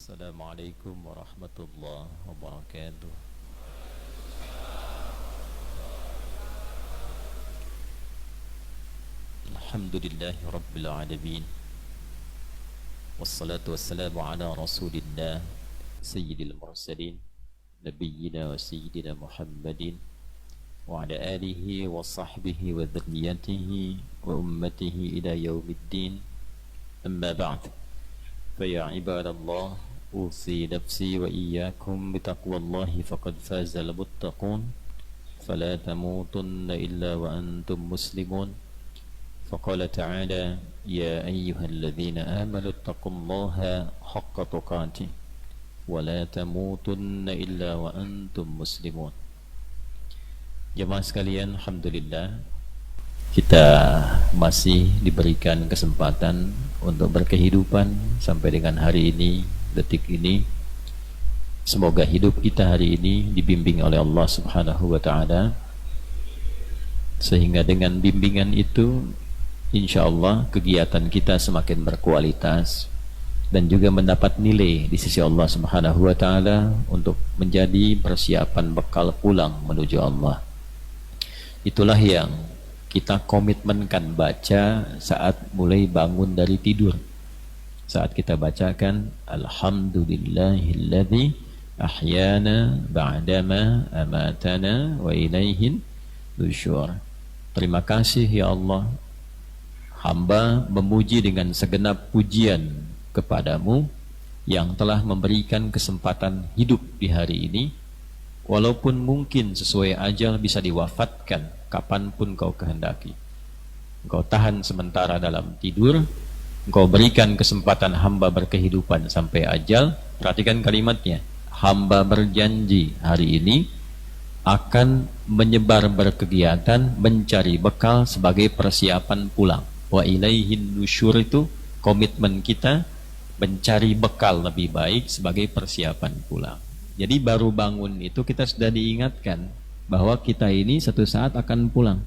Assalamualaikum warahmatullahi wabarakatuh. Alhamdulillahi rabbil alamin. Wassalatu wassalamu ala rasulillah sayyidil mursalin nabiyyina wa sayyidina Muhammadin wa ala alihi wa sahbihi wa dhurriyyatihi wa ummatihi ila yaumiddin. Amma ba'd. Faya ibadallah, أوصي نفسي وإياكم بتقوى الله فقد فاز المتقون فلا تموتن إلا وأنتم مسلمون فقال تعالى يا أيها الذين آمنوا اتقوا الله حق تقاته ولا تموتن إلا وأنتم مسلمون. Jemaah sekalian, alhamdulillah kita masih diberikan kesempatan untuk berkehidupan sampai dengan hari ini, detik ini. Semoga hidup kita hari ini dibimbing oleh Allah Subhanahu wa ta'ala, sehingga dengan bimbingan itu insyaallah kegiatan kita semakin berkualitas dan juga mendapat nilai di sisi Allah Subhanahu wa ta'ala untuk menjadi persiapan bekal pulang menuju Allah. Itulah yang kita komitmenkan baca saat mulai bangun dari tidur. Saat kita bacakan Alhamdulillahilladzi ahyana ba'dama amatana wa ilaihin nusyur. Terima kasih ya Allah, hamba memuji dengan segenap pujian kepadamu yang telah memberikan kesempatan hidup di hari ini, walaupun mungkin sesuai ajal bisa diwafatkan kapanpun kau kehendaki. Engkau tahan sementara dalam tidur, engkau berikan kesempatan hamba berkehidupan sampai ajal. Perhatikan kalimatnya, hamba berjanji hari ini akan menyebar berkegiatan mencari bekal sebagai persiapan pulang. Wa ilaihin nusyur, itu komitmen kita mencari bekal lebih baik sebagai persiapan pulang. Jadi baru bangun itu kita sudah diingatkan bahwa kita ini satu saat akan pulang.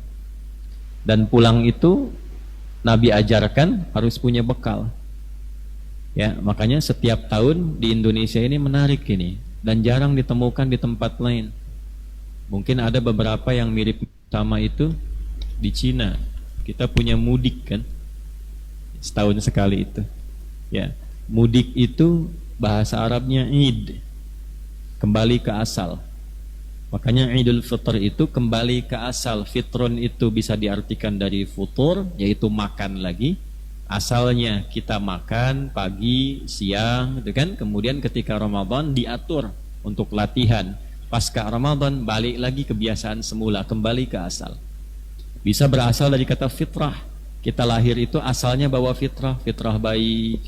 Dan pulang itu Nabi ajarkan harus punya bekal. Ya, makanya setiap tahun di Indonesia ini menarik ini dan jarang ditemukan di tempat lain. Mungkin ada beberapa yang mirip sama itu di Cina. Kita punya mudik kan, setahun sekali itu. Ya, mudik itu bahasa Arabnya Id, kembali ke asal. Makanya Idul Fitr itu kembali ke asal. Fitron itu bisa diartikan dari futur, yaitu makan lagi. Asalnya kita makan pagi, siang, gitu kan. Kemudian ketika Ramadan diatur untuk latihan. Pasca Ramadan balik lagi kebiasaan semula, kembali ke asal. Bisa berasal dari kata fitrah. Kita lahir itu asalnya bawa fitrah, fitrah baik.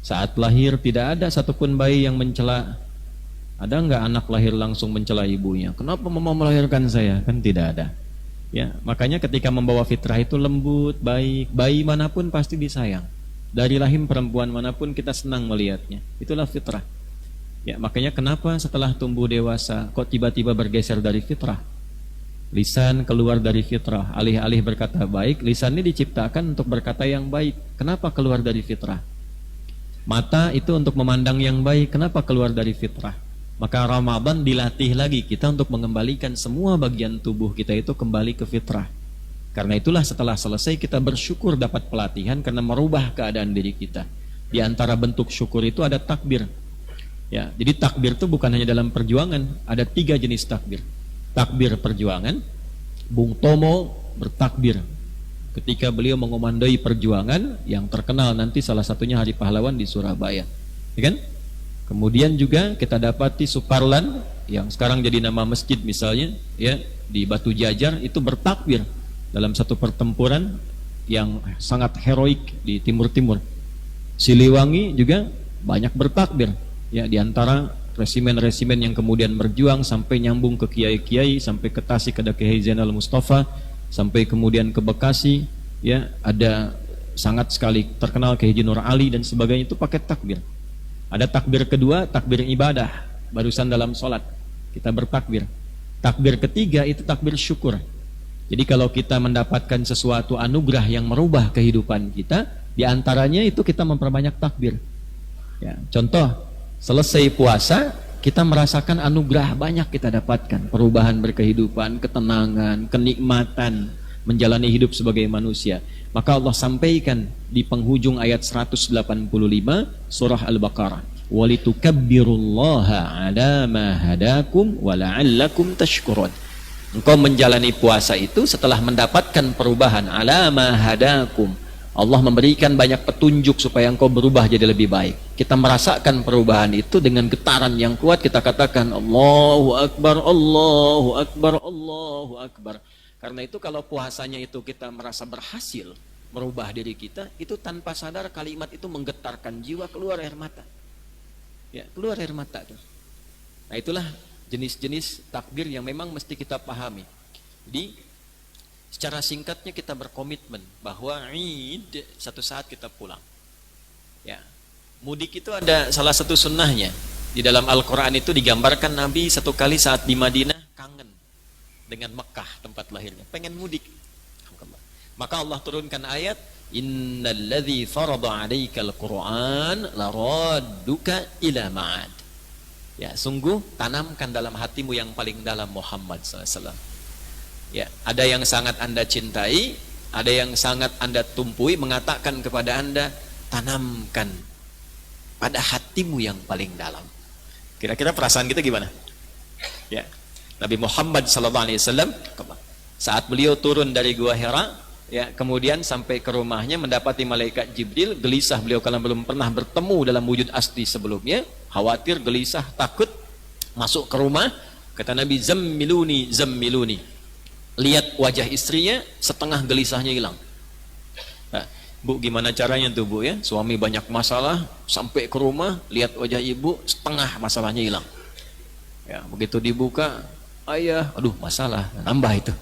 Saat lahir tidak ada satupun bayi yang mencela. Ada enggak anak lahir langsung mencela ibunya? Kenapa mama melahirkan saya? Kan tidak ada. Ya, makanya ketika membawa fitrah itu lembut, baik. Bayi manapun pasti disayang. Dari rahim perempuan manapun kita senang melihatnya. Itulah fitrah. Ya, makanya kenapa setelah tumbuh dewasa kok tiba-tiba bergeser dari fitrah? Lisan keluar dari fitrah. Alih-alih berkata baik, lisan ini diciptakan untuk berkata yang baik. Kenapa keluar dari fitrah? Mata itu untuk memandang yang baik. Kenapa keluar dari fitrah? Maka Ramadan dilatih lagi kita untuk mengembalikan semua bagian tubuh kita itu kembali ke fitrah. Karena itulah setelah selesai kita bersyukur dapat pelatihan karena merubah keadaan diri kita. Di antara bentuk syukur itu ada takbir. Ya, jadi takbir itu bukan hanya dalam perjuangan, ada 3 jenis takbir. Takbir perjuangan, Bung Tomo bertakbir ketika beliau mengomandoi perjuangan yang terkenal nanti salah satunya Hari Pahlawan di Surabaya. Ya kan? Kemudian juga kita dapati Suparlan yang sekarang jadi nama masjid misalnya, ya, di Batu Jajar itu bertakbir dalam satu pertempuran yang sangat heroik di Timur-Timur. Siliwangi juga banyak bertakbir, ya, di antara resimen-resimen yang kemudian berjuang sampai nyambung ke kiai-kiai, sampai ke Tasik ada Kiai Zainal Mustafa, sampai kemudian ke Bekasi, ya, ada sangat sekali terkenal Kiai Haji Nur Ali dan sebagainya, itu pakai takbir. Ada takbir kedua, takbir ibadah, barusan dalam sholat kita bertakbir. Takbir ketiga itu takbir syukur. Jadi kalau kita mendapatkan sesuatu anugerah yang merubah kehidupan kita, di antaranya itu kita memperbanyak takbir. Ya, contoh, Selesai puasa, kita merasakan anugerah banyak kita dapatkan, perubahan berkehidupan, ketenangan, kenikmatan menjalani hidup sebagai manusia. Maka Allah sampaikan di penghujung ayat 185 surah Al-Baqarah, walitukabbirullaha ala ma hadakum wa la'allakum tashkurun. Engkau menjalani puasa itu setelah mendapatkan perubahan ala ma hadakum. Allah memberikan banyak petunjuk supaya engkau berubah jadi lebih baik. Kita merasakan perubahan itu dengan getaran yang kuat, kita katakan Allahu Akbar, Allahu Akbar, Allahu Akbar. Karena itu kalau puasanya itu kita merasa berhasil merubah diri kita, itu tanpa sadar kalimat itu menggetarkan jiwa, keluar air mata. Ya, keluar air mata tuh. Nah, itulah jenis-jenis takbir yang memang mesti kita pahami. Jadi secara singkatnya kita berkomitmen bahwa Id satu saat kita pulang. Ya, mudik itu ada salah satu sunnahnya. Di dalam Al-Quran itu digambarkan Nabi satu kali saat di Madinah kangen dengan Mekah tempat lahirnya, pengen mudik. Maka Allah turunkan ayat, innalladzi farada 'alaikal Qur'an laradduka ila ma'ad. Ya, sungguh tanamkan dalam hatimu yang paling dalam Muhammad SAW. Ya, ada yang sangat Anda cintai, ada yang sangat Anda tumpui, mengatakan kepada Anda, tanamkan pada hatimu yang paling dalam. Kira-kira perasaan kita gimana? Ya, Nabi Muhammad SAW saat beliau turun dari Gua Hira, ya, kemudian sampai ke rumahnya mendapati malaikat Jibril, gelisah beliau karena belum pernah bertemu dalam wujud asli sebelumnya, khawatir, gelisah, takut, masuk ke rumah, kata Nabi, zammiluni, zammiluni. Lihat wajah istrinya, setengah gelisahnya hilang. Nah, Bu, gimana caranya tuh Bu ya? Suami banyak masalah, sampai ke rumah, lihat wajah ibu, setengah masalahnya hilang. Ya, begitu dibuka, ayah, aduh masalah, nambah itu.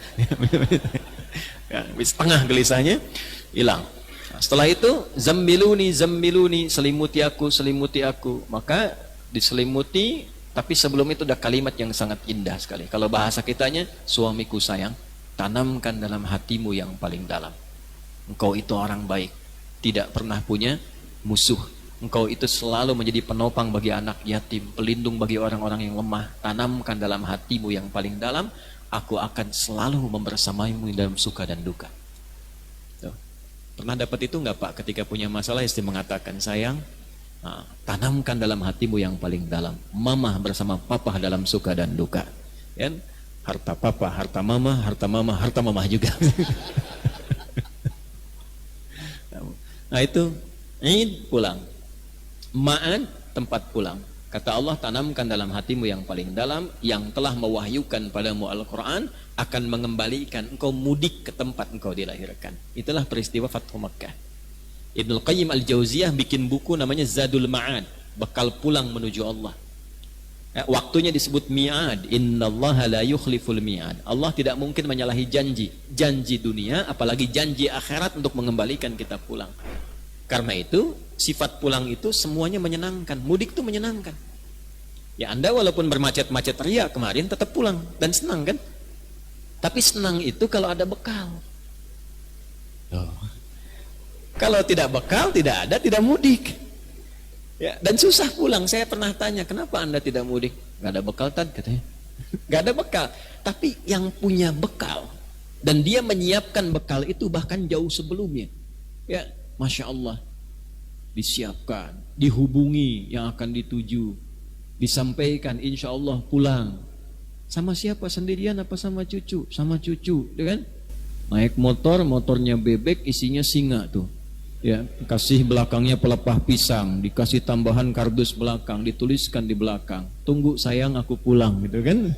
Ya, setengah gelisahnya hilang. Nah, setelah itu, zammiluni, zammiluni, selimuti aku, selimuti aku. Maka diselimuti, tapi sebelum itu ada kalimat yang sangat indah sekali. Kalau bahasa kitanya, suamiku sayang, tanamkan dalam hatimu yang paling dalam. Engkau itu orang baik, tidak pernah punya musuh. Engkau itu selalu menjadi penopang bagi anak yatim, pelindung bagi orang-orang yang lemah. Tanamkan dalam hatimu yang paling dalam, aku akan selalu membersamaimu dalam suka dan duka. Tuh. Pernah dapat itu enggak Pak? Ketika punya masalah istri mengatakan, sayang, nah, tanamkan dalam hatimu yang paling dalam. Mama bersama papa dalam suka dan duka. Ya? Harta papa, harta mama, harta mama, harta mama juga. Nah itu, Id pulang. Ma'ad tempat pulang. Kata Allah, tanamkan dalam hatimu yang paling dalam, yang telah mewahyukan padamu Al-Quran, akan mengembalikan engkau mudik ke tempat engkau dilahirkan. Itulah peristiwa Fathu Makkah. Ibnul Qayyim Al-Jauziyah bikin buku namanya Zadul Ma'ad, bekal pulang menuju Allah. Ya, waktunya disebut mi'ad. Innallaha la yukhliful mi'ad. Allah tidak mungkin menyalahi janji. Janji dunia, apalagi janji akhirat untuk mengembalikan kita pulang. Karena itu, sifat pulang itu semuanya menyenangkan. Mudik itu menyenangkan. Ya, Anda walaupun bermacet-macet ria kemarin tetap pulang dan senang kan? Tapi senang itu kalau ada bekal. Oh. Kalau tidak bekal, tidak ada, tidak mudik. Ya, dan susah pulang. Saya pernah tanya, kenapa Anda tidak mudik? Gak ada bekal Tad, katanya. Gak ada bekal. Tapi yang punya bekal, dan dia menyiapkan bekal itu bahkan jauh sebelumnya. Ya, Masya Allah. Disiapkan, dihubungi yang akan dituju, disampaikan, insya Allah pulang. Sama siapa? Sendirian apa sama cucu? Sama cucu, kan? Naik motor, motornya bebek, isinya singa tuh. Ya, kasih belakangnya pelepah pisang, dikasih tambahan kardus belakang, dituliskan di belakang, tunggu sayang aku pulang, gitu kan?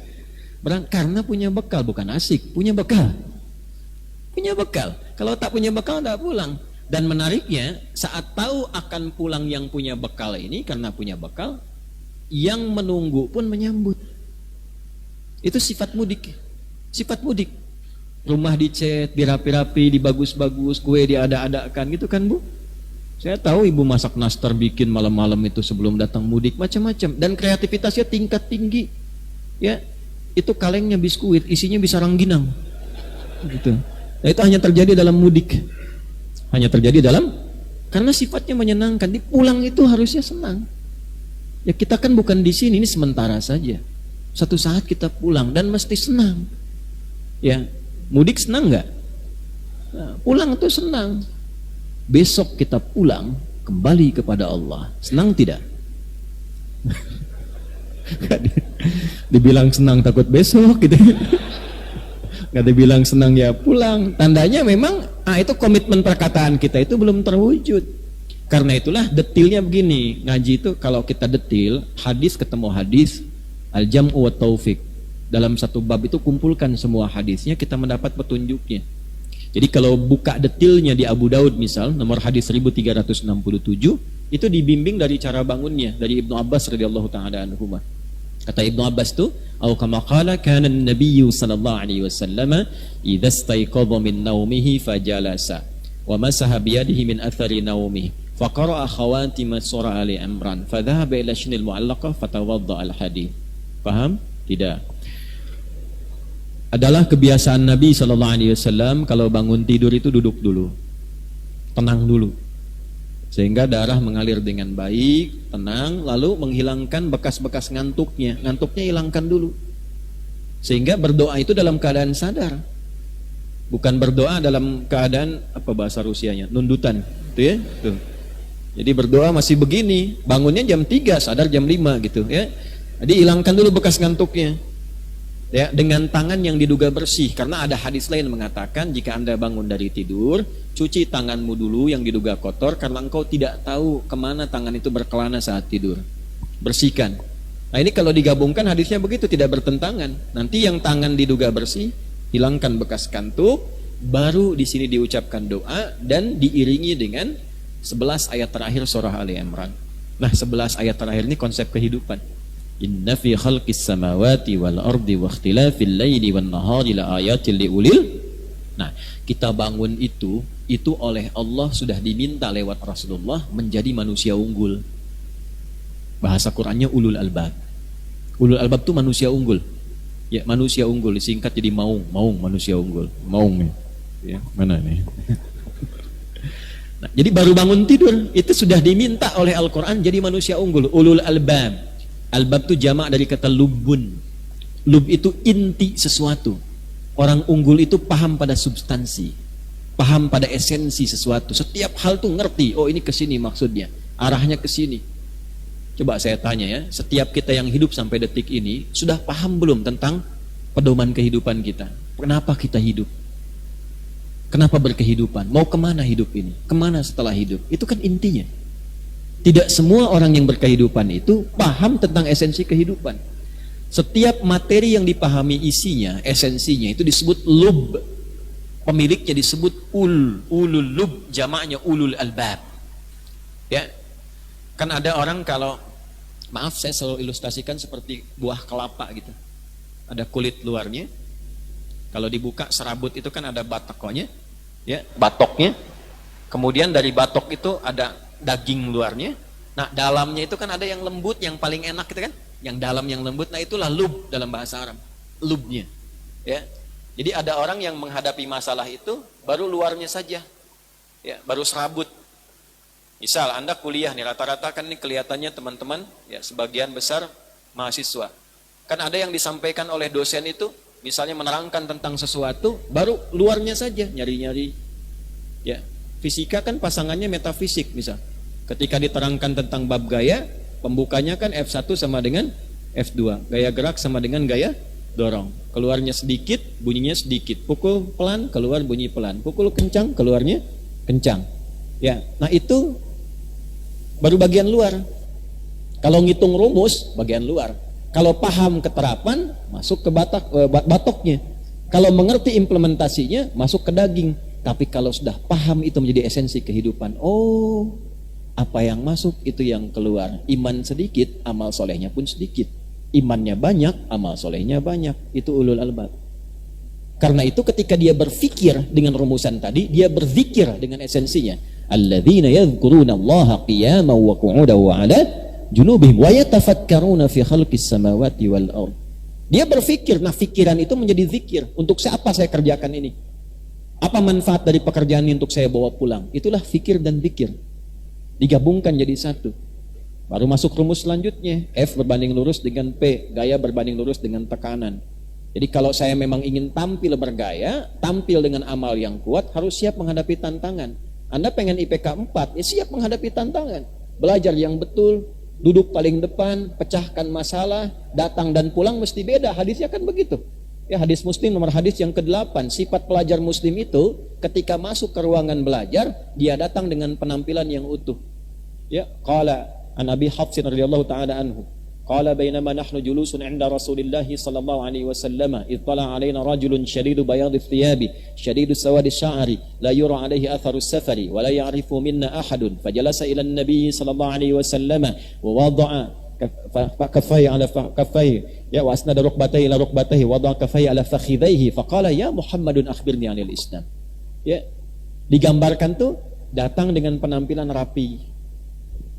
Karena punya bekal, bukan asik, punya bekal. Punya bekal. Kalau tak punya bekal, tak pulang. Dan menariknya, saat tahu akan pulang yang punya bekal ini, karena punya bekal, yang menunggu pun menyambut. Itu sifat mudik. Sifat mudik. Rumah dicat, dirapi-rapi, dibagus-bagus, kue diada-adakan, gitu kan Bu? Saya tahu ibu masak nastar bikin malam-malam itu sebelum datang mudik, macam-macam. Dan kreativitasnya tingkat tinggi. Ya, itu kalengnya biskuit, isinya bisa rangginang. Gitu. Nah, itu hanya terjadi dalam mudik. Hanya terjadi dalam, karena sifatnya menyenangkan. Di pulang itu harusnya senang. Ya kita kan bukan di sini, ini sementara saja. Satu saat kita pulang dan mesti senang. Ya, mudik senang nggak? Nah, pulang itu senang. Besok kita pulang kembali kepada Allah. Senang tidak? Dibilang senang takut besok gitu. Nggak dibilang senang ya pulang. Tandanya memang itu komitmen perkataan kita itu belum terwujud. Karena itulah detilnya begini. Ngaji itu kalau kita detil, hadis ketemu hadis, al-jam'u wa taufiq. Dalam satu bab itu kumpulkan semua hadisnya, kita mendapat petunjuknya. Jadi kalau buka detilnya di Abu Daud misal, nomor hadis 1367, itu dibimbing dari cara bangunnya, dari Ibnu Abbas radhiyallahu ta'ala anhuma. Kata Ibnu Abbas itu, "Au kama qala kana an-nabiy sallallahu alaihi wasallam idza istayqadha min naumihi fajalasa wa masaha bi yadihi min athari naumihi fa qara'a khawatim surah Ali Imran fa dhahaba ila shnil mu'allaqah fatawadda al-hadith." Paham? Tidak. Adalah kebiasaan Nabi sallallahu alaihi wasallam kalau bangun tidur itu duduk dulu. Tenang dulu. Sehingga darah mengalir dengan baik, tenang, lalu menghilangkan bekas-bekas ngantuknya. Ngantuknya hilangkan dulu. Sehingga berdoa itu dalam keadaan sadar. Bukan berdoa dalam keadaan, apa bahasa Rusianya? Nundutan. Itu ya? Tuh. Jadi berdoa masih begini, bangunnya jam 3, sadar jam 5 gitu ya. Jadi hilangkan dulu bekas ngantuknya. Ya, dengan tangan yang diduga bersih, karena ada hadis lain mengatakan jika Anda bangun dari tidur, cuci tanganmu dulu yang diduga kotor karena engkau tidak tahu kemana tangan itu berkelana saat tidur. Bersihkan. Nah ini kalau digabungkan hadisnya begitu, tidak bertentangan. Nanti yang tangan diduga bersih, hilangkan bekas kantuk, baru di sini diucapkan doa dan diiringi dengan 11 ayat terakhir surah Ali Imran. Nah 11 ayat terakhir ini konsep kehidupan. Inna fi khalqis samawati wal ardi wa ikhtilafil laili wan nahari la ayatil liulil. Nah, kita bangun itu oleh Allah sudah diminta lewat Rasulullah menjadi manusia unggul. Bahasa Qur'annya ulul albab. Ulul albab itu manusia unggul. Ya, manusia unggul disingkat jadi maung manusia unggul. Maung ya, mana nih? Nah, jadi baru bangun tidur itu sudah diminta oleh Al-Qur'an jadi manusia unggul, ulul albab. Albab itu jamak dari kata lubun. Lub itu inti sesuatu. Orang unggul itu paham pada substansi, paham pada esensi sesuatu. Setiap hal tuh ngerti, oh ini kesini maksudnya, arahnya kesini. Coba saya tanya ya, setiap kita yang hidup sampai detik ini sudah paham belum tentang pedoman kehidupan kita? Kenapa kita hidup? Kenapa berkehidupan? Mau kemana hidup ini? Kemana setelah hidup? Itu kan intinya. Tidak semua orang yang berkehidupan itu paham tentang esensi kehidupan. Setiap materi yang dipahami isinya, esensinya itu disebut lub. Pemiliknya disebut ulul lub, jamaknya ulul albab. Ya. Kan ada orang kalau, maaf saya selalu ilustrasikan seperti buah kelapa gitu. Ada kulit luarnya. Kalau dibuka serabut itu kan ada batoknya, ya, batoknya. Kemudian dari batok itu ada daging luarnya. Nah dalamnya itu kan ada yang lembut, yang paling enak gitu kan, yang dalam yang lembut. Nah itulah lub dalam bahasa Arab, lubnya ya. Jadi ada orang yang menghadapi masalah itu baru luarnya saja ya, baru serabut. Misal Anda kuliah nih, rata-rata kan ini kelihatannya teman-teman ya, sebagian besar mahasiswa kan ada yang disampaikan oleh dosen itu misalnya menerangkan tentang sesuatu, baru luarnya saja nyari-nyari ya. Fisika kan pasangannya metafisik misal. Ketika diterangkan tentang bab gaya, pembukanya kan F1 sama dengan F2. Gaya gerak sama dengan gaya dorong. Keluarnya sedikit, bunyinya sedikit. Pukul pelan, keluar bunyi pelan. Pukul kencang, keluarnya kencang. Ya, nah itu baru bagian luar. Kalau ngitung rumus, bagian luar. Kalau paham keterapan, masuk ke batoknya. Kalau mengerti implementasinya, masuk ke daging. Tapi kalau sudah paham itu menjadi esensi kehidupan, oh apa yang masuk itu yang keluar. Iman sedikit, amal solehnya pun sedikit. Imannya banyak, amal solehnya banyak. Itu ulul albab. Karena itu ketika dia berfikir dengan rumusan tadi, dia berzikir dengan esensinya. Alladzina yadhkuruna Allaha qiyaman wa qu'udan wa 'ala junubihim wa yatafakkaruna fi khalqis samawati wal ardh. Dia berfikir, nah fikiran itu menjadi zikir. Untuk siapa saya kerjakan ini? Apa manfaat dari pekerjaan ini untuk saya bawa pulang? Itulah fikir dan zikir. Digabungkan jadi satu. Baru masuk rumus selanjutnya, F berbanding lurus dengan P, gaya berbanding lurus dengan tekanan. Jadi kalau saya memang ingin tampil bergaya, tampil dengan amal yang kuat, harus siap menghadapi tantangan. Anda pengen IPK 4, ya siap menghadapi tantangan. Belajar yang betul, duduk paling depan, pecahkan masalah, datang dan pulang mesti beda. Hadisnya kan begitu. Ya, hadis Muslim nomor hadis yang ke-8, sifat pelajar Muslim itu ketika masuk ke ruangan belajar, dia datang dengan penampilan yang utuh. Ya, qala an Abi Hafsin radhiyallahu taala anhu. Qala bainama nahnu julusun 'inda Rasulillah sallallahu alaihi wasallam ittala 'alaina rajulun shadidu bayadhi thiyabi shadidu sawadi sya'ri la yura 'alaihi atharu safari wa la ya'rifu minna ahadun fajalasa ila an-nabiy sallallahu alaihi wasallam wa wada'a kaffayhi 'ala kaffayhi ya wa asnada rukbatayhi ila rukbatayhi wada'a kaffayhi 'ala fakhidhayhi faqala ya Muhammadun akhbirni 'anil Islam. Ya, digambarkan tuh datang dengan penampilan rapi.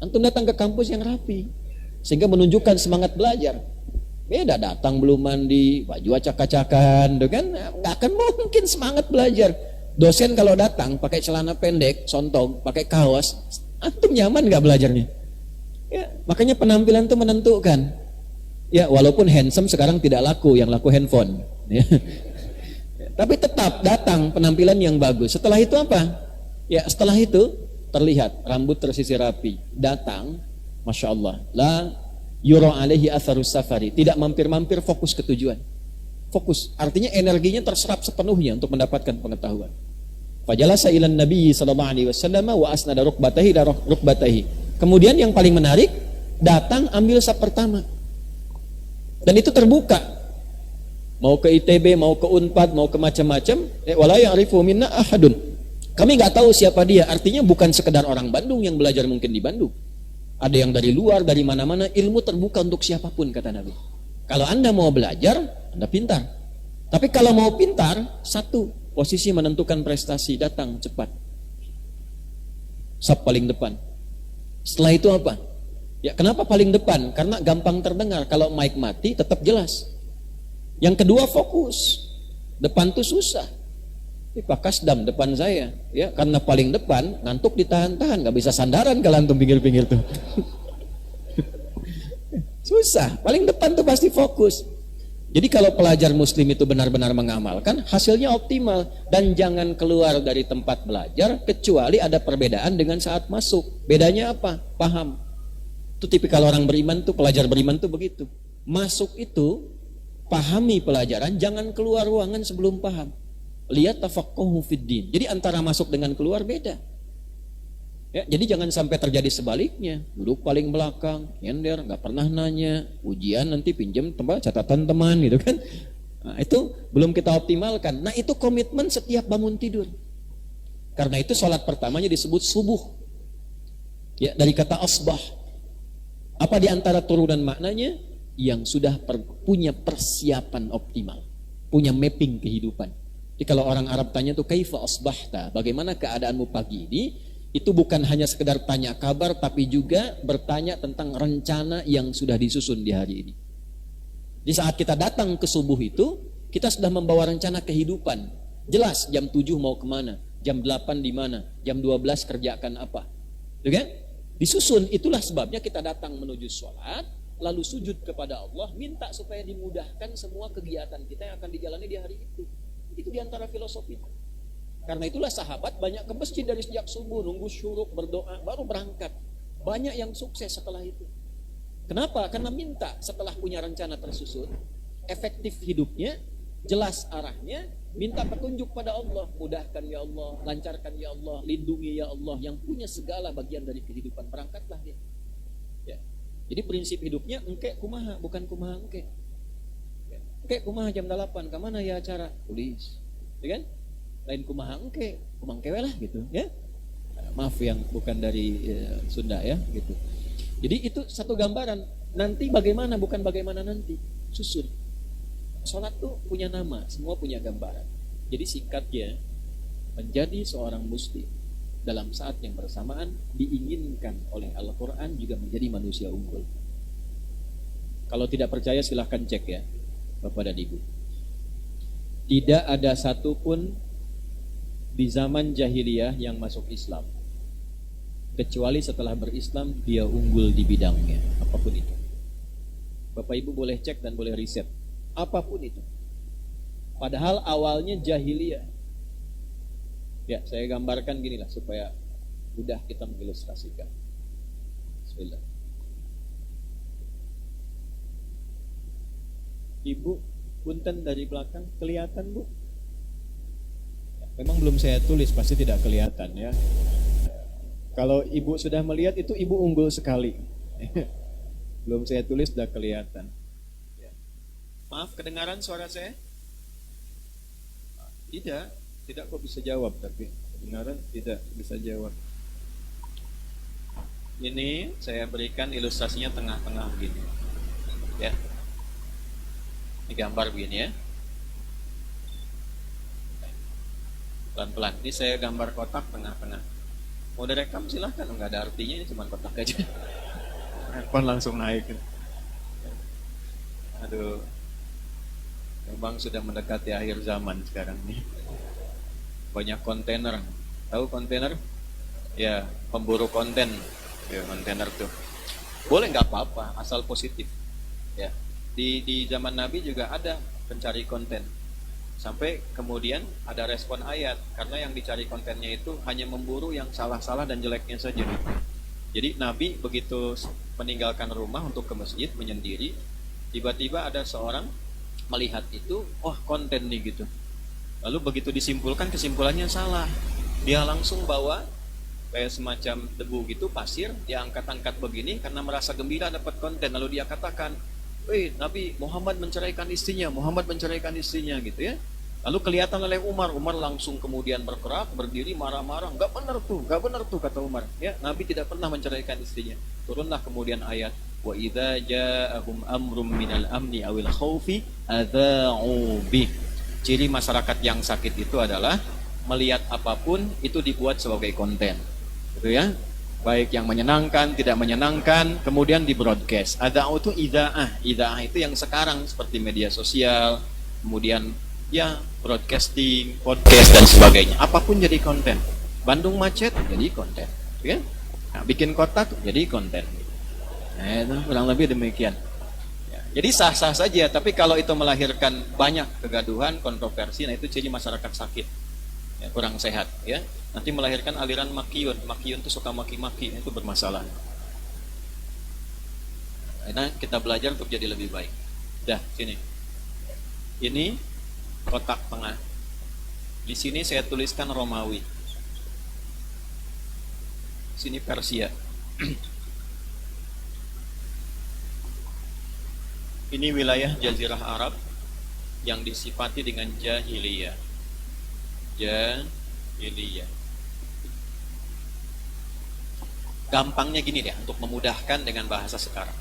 Antum datang ke kampus yang rapi sehingga menunjukkan semangat belajar. Beda datang belum mandi, baju acak-acakan, kan nggak akan mungkin semangat belajar. Dosen kalau datang pakai celana pendek, sontong, pakai kaos, antum nyaman nggak belajarnya? Ya, makanya penampilan itu menentukan. Ya, walaupun handsome sekarang tidak laku, yang laku handphone. Ya. Tapi tetap datang penampilan yang bagus. Setelah itu apa? Ya, setelah itu terlihat rambut tersisir rapi, datang. Masya Allah, la yura alaihi atharus safari, tidak mampir-mampir, fokus ke tujuan. Fokus, artinya energinya terserap sepenuhnya untuk mendapatkan pengetahuan. Fajalasa ilan Nabi sallallahu alaihi wasallam wa asnada rukbatahi ila rukbatahi. Kemudian yang paling menarik, datang ambil saf pertama. Dan itu terbuka. Mau ke ITB, mau ke Unpad, mau ke macam-macam, wala ya'rifu minna ahadun. Kami nggak tahu siapa dia, artinya bukan sekedar orang Bandung yang belajar mungkin di Bandung. Ada yang dari luar, dari mana-mana, ilmu terbuka untuk siapapun, kata Nabi. Kalau Anda mau belajar, Anda pintar. Tapi kalau mau pintar, satu, posisi menentukan prestasi, datang cepat. Saf paling depan. Setelah itu apa? Ya, kenapa paling depan? Karena gampang terdengar. Kalau mic mati, tetap jelas. Yang kedua, fokus. Depan tuh susah. Pak Kasdam depan saya, ya, karena paling depan ngantuk ditahan-tahan, nggak bisa sandaran kalau antum pinggir-pinggir tuh. Susah, paling depan tuh pasti fokus. Jadi kalau pelajar Muslim itu benar-benar mengamalkan, hasilnya optimal. Dan jangan keluar dari tempat belajar kecuali ada perbedaan dengan saat masuk. Bedanya apa? Paham. Itu tipikal orang beriman tuh, pelajar beriman tuh begitu. Masuk itu pahami pelajaran, jangan keluar ruangan sebelum paham. Lihat tafaqquhu fid din. Jadi antara masuk dengan keluar beda. Ya, jadi jangan sampai terjadi sebaliknya. Duduk paling belakang, nyender, nggak pernah nanya, ujian nanti pinjam tempat catatan teman gitu kan. Nah, itu belum kita optimalkan. Nah, itu komitmen setiap bangun tidur. Karena itu sholat pertamanya disebut subuh. Ya, dari kata asbah. Apa di antara turunan maknanya? Yang sudah punya persiapan optimal, punya mapping kehidupan. Jadi kalau orang Arab tanya tuh kaifa asbahta, bagaimana keadaanmu pagi ini, itu bukan hanya sekedar tanya kabar, tapi juga bertanya tentang rencana yang sudah disusun di hari ini. Di saat kita datang ke subuh itu, kita sudah membawa rencana kehidupan. Jelas jam 7 mau kemana, jam 8 di mana, jam 12 kerjakan apa. Gitu kan? Disusun, itulah sebabnya kita datang menuju sholat, lalu sujud kepada Allah, minta supaya dimudahkan semua kegiatan kita yang akan dijalani di hari itu. Itu diantara filosofi. Karena itulah sahabat banyak ke masjid dari sejak subuh, nunggu syuruk, berdoa, baru berangkat. Banyak yang sukses setelah itu. Kenapa? Karena minta setelah punya rencana tersusun, efektif hidupnya, jelas arahnya, minta petunjuk pada Allah. Mudahkan ya Allah, lancarkan ya Allah, lindungi ya Allah, yang punya segala bagian dari kehidupan. Berangkatlah dia. Ya. Jadi prinsip hidupnya engke kumaha, bukan kumaha engke. Engke kumaha jam 8, kemana ya acara? Tulis, ya kan? Lain kumaha engke, kumangkewe lah gitu, ya. Maaf yang bukan dari Sunda ya, gitu. Jadi itu satu gambaran. Nanti bagaimana, bukan bagaimana nanti. Susun. Sholat tuh punya nama, semua punya gambaran. Jadi singkatnya, menjadi seorang muslim dalam saat yang bersamaan diinginkan oleh Al-Quran juga menjadi manusia unggul. Kalau tidak percaya silahkan cek ya, Bapak dan Ibu. Tidak ada satupun di zaman jahiliyah yang masuk Islam kecuali setelah berislam dia unggul di bidangnya, apapun itu. Bapak Ibu boleh cek dan boleh riset, apapun itu. Padahal awalnya jahiliyah. Ya, saya gambarkan gini lah supaya mudah kita mengilustrasikan. Bismillah. Ibu, punten dari belakang kelihatan, Bu? Ya, memang belum saya tulis, pasti tidak kelihatan ya. Kalau Ibu sudah melihat itu Ibu unggul sekali. Belum saya tulis sudah kelihatan. Ya. Maaf, kedengaran suara saya? Tidak kok bisa jawab, tapi kedengaran tidak bisa jawab. Ini saya berikan ilustrasinya tengah-tengah begini. Ya. Ini gambar begini ya. Pelan-pelan. Ini saya gambar kotak tengah-tengah. Mau direkam silahkan, nggak ada artinya, ini cuma kotak aja. Handphone langsung naik. Aduh, memang sudah mendekati akhir zaman sekarang nih. Banyak kontainer, tahu kontainer? Ya, pemburu konten. Ya, kontainer tuh. Boleh nggak apa-apa, asal positif. Ya, di zaman Nabi juga ada pencari konten. Sampai kemudian ada respon ayat, karena yang dicari kontennya itu hanya memburu yang salah-salah dan jeleknya saja. Jadi Nabi begitu meninggalkan rumah untuk ke masjid menyendiri, tiba-tiba ada seorang melihat itu, oh konten nih gitu. Lalu begitu disimpulkan, kesimpulannya salah. Dia langsung bawa kayak semacam debu gitu, pasir, dia angkat-angkat begini karena merasa gembira dapat konten. Lalu dia katakan, Nabi Muhammad menceraikan istrinya, Muhammad menceraikan istrinya gitu ya. Lalu kelihatan oleh Umar langsung kemudian bergerak, berdiri marah-marah, enggak benar tuh kata Umar. Ya, Nabi tidak pernah menceraikan istrinya. Turunlah kemudian ayat, wa idza ja'ahum amrum minal amni awil khaufi adza'u bih. Ciri masyarakat yang sakit itu adalah melihat apapun itu dibuat sebagai konten. Gitu ya. Baik yang menyenangkan, tidak menyenangkan, kemudian di broadcast. Adza'u itu idza'ah itu yang sekarang seperti media sosial, kemudian ya broadcasting, podcast dan sebagainya. Apapun jadi konten. Bandung macet jadi konten, ya. Nah, bikin kotak jadi konten. Nah, itu kurang lebih demikian. Ya, jadi sah-sah saja, tapi kalau itu melahirkan banyak kegaduhan, kontroversi, nah itu ciri masyarakat sakit. Ya, kurang sehat, ya. Nanti melahirkan aliran makiyun. Makiyun itu suka maki-maki, itu bermasalah. Nah, kita belajar untuk jadi lebih baik. Dah, sini. Ini kotak tengah. Di sini saya tuliskan Romawi. Sini Persia. Ini wilayah Jazirah Arab yang disifati dengan jahiliyah. Jahiliyah. Gampangnya gini deh, untuk memudahkan dengan bahasa sekarang.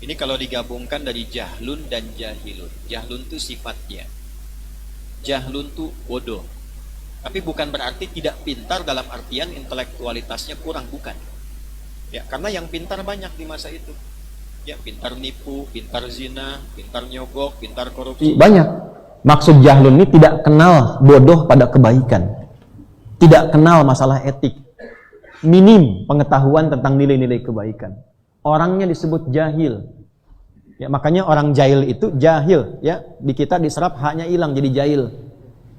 Ini kalau digabungkan dari jahlun dan jahilun. Jahlun itu sifatnya. Jahlun itu bodoh. Tapi bukan berarti tidak pintar dalam artian intelektualitasnya kurang, bukan. Ya, karena yang pintar banyak di masa itu. Ya, pintar nipu, pintar zina, pintar nyogok, pintar korupsi. Banyak. Maksud jahlun ini tidak kenal bodoh pada kebaikan. Tidak kenal masalah etik. Minim pengetahuan tentang nilai-nilai kebaikan. Orangnya disebut jahil. Ya, makanya orang jahil itu jahil, ya. Di kita diserap haknya hilang jadi jahil.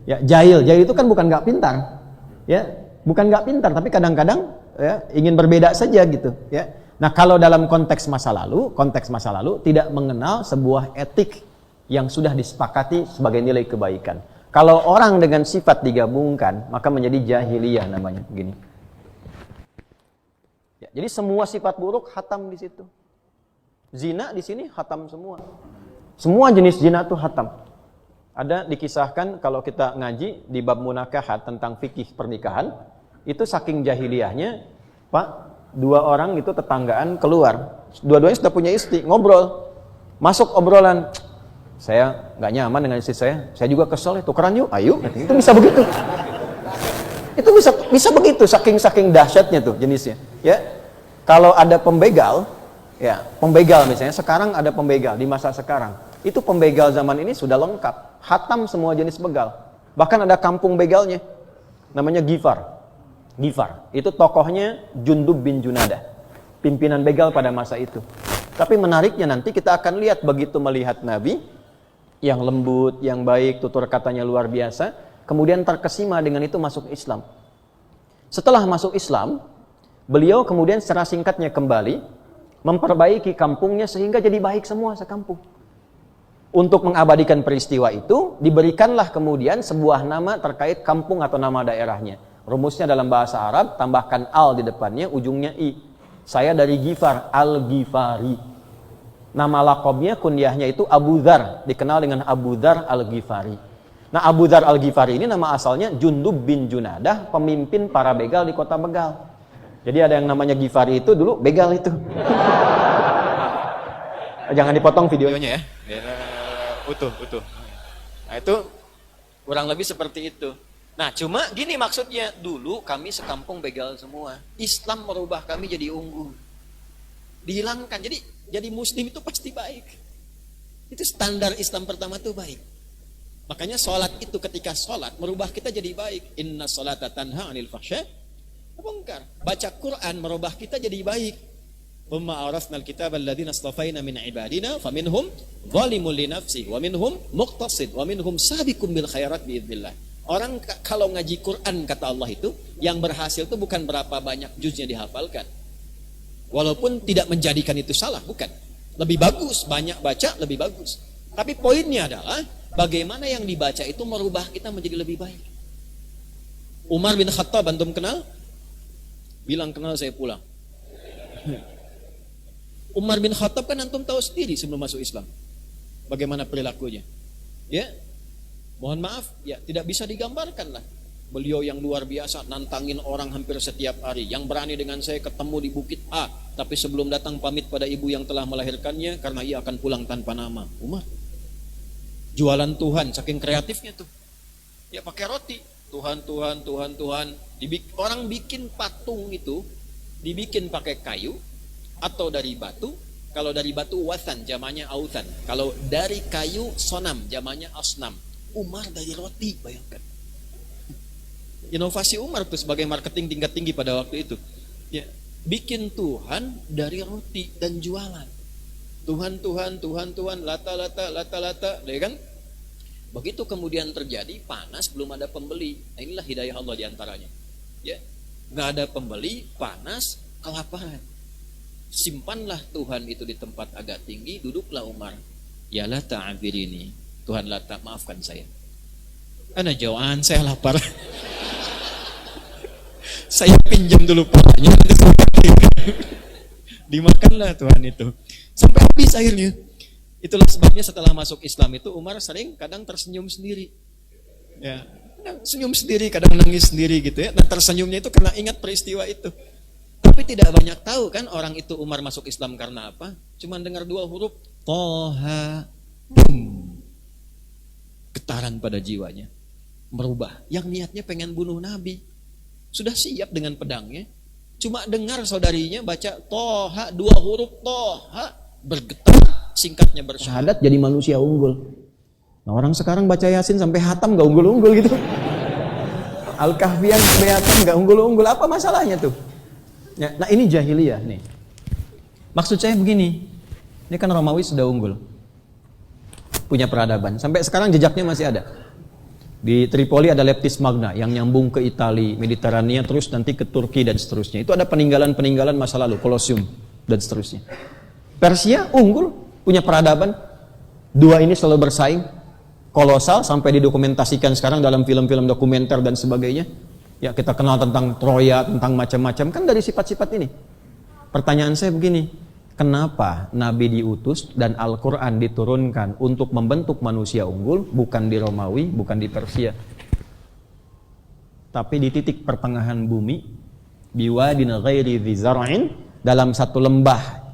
Ya, jahil itu kan bukan nggak pintar. Ya, bukan nggak pintar, tapi kadang-kadang ya ingin berbeda saja gitu, ya. Nah, kalau dalam konteks masa lalu tidak mengenal sebuah etik yang sudah disepakati sebagai nilai kebaikan. Kalau orang dengan sifat digabungkan, maka menjadi jahiliyah namanya, begini. Ya, jadi semua sifat buruk hatam di situ. Zina di sini hatam semua. Semua jenis zina itu hatam. Ada dikisahkan kalau kita ngaji di bab munakahat tentang fikih pernikahan, itu saking jahiliyahnya, Pak, dua orang itu tetanggaan keluar. Dua-duanya sudah punya istri, ngobrol. Masuk obrolan, saya nggak nyaman dengan istri saya juga kesel, tukeran yuk, ayo. Itu bisa begitu. Itu bisa begitu, saking dahsyatnya tuh jenisnya. Ya, kalau ada pembegal, ya, pembegal misalnya, sekarang ada pembegal di masa sekarang. Itu pembegal zaman ini sudah lengkap. Hatam semua jenis begal. Bahkan ada kampung begalnya. Namanya Gifar. Ghifar. Itu tokohnya Jundub bin Junadah, pimpinan begal pada masa itu. Tapi menariknya nanti kita akan lihat begitu melihat Nabi yang lembut, yang baik, tutur katanya luar biasa, kemudian terkesima dengan itu masuk Islam. Setelah masuk Islam, beliau kemudian secara singkatnya kembali memperbaiki kampungnya sehingga jadi baik semua sekampung. Untuk mengabadikan peristiwa itu, diberikanlah kemudian sebuah nama terkait kampung atau nama daerahnya. Rumusnya dalam bahasa Arab, tambahkan al di depannya, ujungnya i. Saya dari Ghifar, Al-Ghifari. Nama lakobnya, kunyahnya itu Abu Dzar, dikenal dengan Abu Dzar Al-Ghifari. Nah, Abu Dzar Al-Ghifari ini nama asalnya Jundub bin Junadah, pemimpin para begal di kota Begal. Jadi ada yang namanya Ghifari itu dulu begal itu. Jangan dipotong videonya ya. Utuh. Nah, itu kurang lebih seperti itu. Nah, cuma gini maksudnya, dulu kami sekampung begal semua. Islam merubah kami jadi unggul. Dihilangkan. Jadi muslim itu pasti baik. Itu standar Islam pertama itu baik. Makanya sholat itu ketika sholat merubah kita jadi baik. Inna sholata tanha anil fahsya wa munkar. Baca Quran merubah kita jadi baik. Umma arafnal kitab alladzina astafaina min ibadina faminhum zalimun li nafsihi wa minhum muqtasid wa minhum sabiqun bil khairat biidznillah. Orang kalau ngaji Quran kata Allah itu yang berhasil itu bukan berapa banyak juznya dihafalkan. Walaupun tidak menjadikan itu salah, bukan. Lebih bagus, banyak baca lebih bagus. Tapi poinnya adalah bagaimana yang dibaca itu merubah kita menjadi lebih baik. Umar bin Khattab antum kenal? Bilang kenal, saya pulang. Umar bin Khattab kan antum tahu sendiri sebelum masuk Islam. Bagaimana perilakunya? Ya. Mohon maaf, ya tidak bisa digambarkan lah. Beliau yang luar biasa, nantangin orang hampir setiap hari. Yang berani dengan saya ketemu di Bukit A, tapi sebelum datang pamit pada ibu yang telah melahirkannya, karena ia akan pulang tanpa nama. Umar. Jualan Tuhan, saking kreatifnya tuh. Ya pakai roti. Tuhan. Orang bikin patung itu, dibikin pakai kayu, atau dari batu. Kalau dari batu wathan, jamannya autan. Kalau dari kayu sonam, jamannya asnam. Umar dari roti, bayangkan. Inovasi Umar tuh sebagai marketing tingkat tinggi pada waktu itu. Ya, bikin Tuhan dari roti dan jualan. Tuhan, lata, ya kan? Begitu kemudian terjadi panas, belum ada pembeli. Nah, inilah hidayah Allah diantaranya. Ya, nggak ada pembeli, panas, kelaparan. Simpanlah Tuhan itu di tempat agak tinggi, duduklah Umar. Ya Lata abirini, Tuhan Lata, maafkan saya. Ana jauhan, saya lapar. Saya pinjam dulu palanya, dimakanlah Tuhan itu sampai habis akhirnya. Itulah sebabnya setelah masuk Islam itu Umar sering kadang tersenyum sendiri. Ya, senyum sendiri, kadang nangis sendiri gitu ya. Nah, tersenyumnya itu karena ingat peristiwa itu. Tapi tidak banyak tahu kan orang itu Umar masuk Islam karena apa? Cuma dengar 2 huruf Toha, getaran pada jiwanya, merubah. Yang niatnya pengen bunuh Nabi, sudah siap dengan pedangnya, cuma dengar saudarinya baca Toha, 2 huruf Toha, bergetar, singkatnya bersyahadat, jadi manusia unggul. Nah, orang sekarang baca Yasin sampai hatam gak unggul-unggul gitu. Al-Kahfian sampai hatam gak unggul-unggul, apa masalahnya tuh? Ya, nah ini jahiliyah nih. Maksud saya begini, ini kan Romawi sudah unggul, punya peradaban, sampai sekarang jejaknya masih ada. Di Tripoli ada Leptis Magna yang nyambung ke Italia, Mediterania, terus nanti ke Turki dan seterusnya. Itu ada peninggalan-peninggalan masa lalu, Kolosium dan seterusnya. Persia unggul, punya peradaban. 2 ini selalu bersaing, kolosal sampai didokumentasikan sekarang dalam film-film dokumenter dan sebagainya. Ya, kita kenal tentang Troya, tentang macam-macam kan dari sifat-sifat ini. Pertanyaan saya begini, kenapa Nabi diutus dan Al-Quran diturunkan untuk membentuk manusia unggul, bukan di Romawi, bukan di Persia, tapi di titik pertengahan bumi, biwadin ghairi dzi zar'in, dalam satu lembah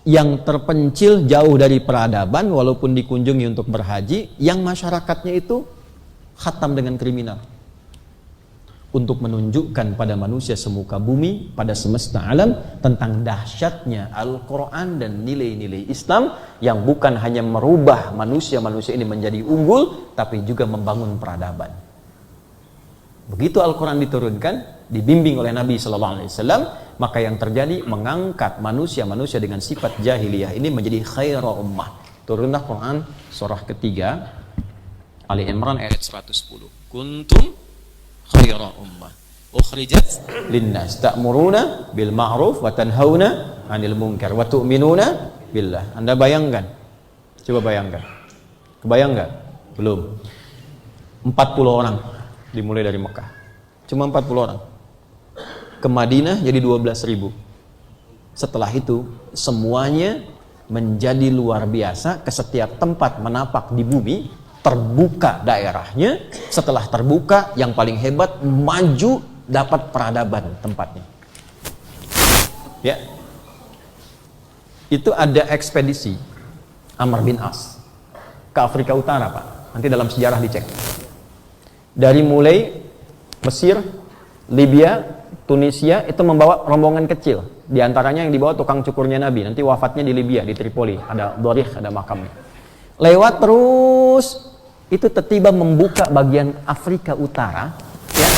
yang terpencil jauh dari peradaban, walaupun dikunjungi untuk berhaji, yang masyarakatnya itu khatam dengan kriminal, untuk menunjukkan pada manusia semuka bumi, pada semesta alam, tentang dahsyatnya Al-Quran dan nilai-nilai Islam yang bukan hanya merubah manusia-manusia ini menjadi unggul, tapi juga membangun peradaban. Begitu Al-Quran diturunkan, dibimbing oleh Nabi SAW, maka yang terjadi mengangkat manusia-manusia dengan sifat jahiliyah ini menjadi khaira ummah. Turunlah Quran surah ketiga, Ali Imran ayat 110. Kuntum khaira ummah ukhrijat linnas ta'muruna bil ma'ruf wa tanhauna 'anil munkar wa tu'minuna billah. Anda bayangkan, coba bayangkan, kebayang nggak? Belum. 40 orang dimulai dari Mekah, cuma 40 orang. Ke Madinah jadi 12.000. Setelah itu semuanya menjadi luar biasa, ke setiap tempat menapak di bumi terbuka daerahnya. Setelah terbuka, yang paling hebat maju dapat peradaban tempatnya. Ya, itu ada ekspedisi Amr bin As ke Afrika Utara, Pak. Nanti dalam sejarah dicek. Dari mulai Mesir, Libya, Tunisia itu membawa rombongan kecil. Di antaranya yang dibawa tukang cukurnya Nabi. Nanti wafatnya di Libya, di Tripoli. Ada Dorih, ada makamnya. Lewat terus, itu tiba-tiba membuka bagian Afrika Utara. Ya,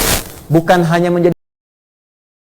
bukan hanya menjadi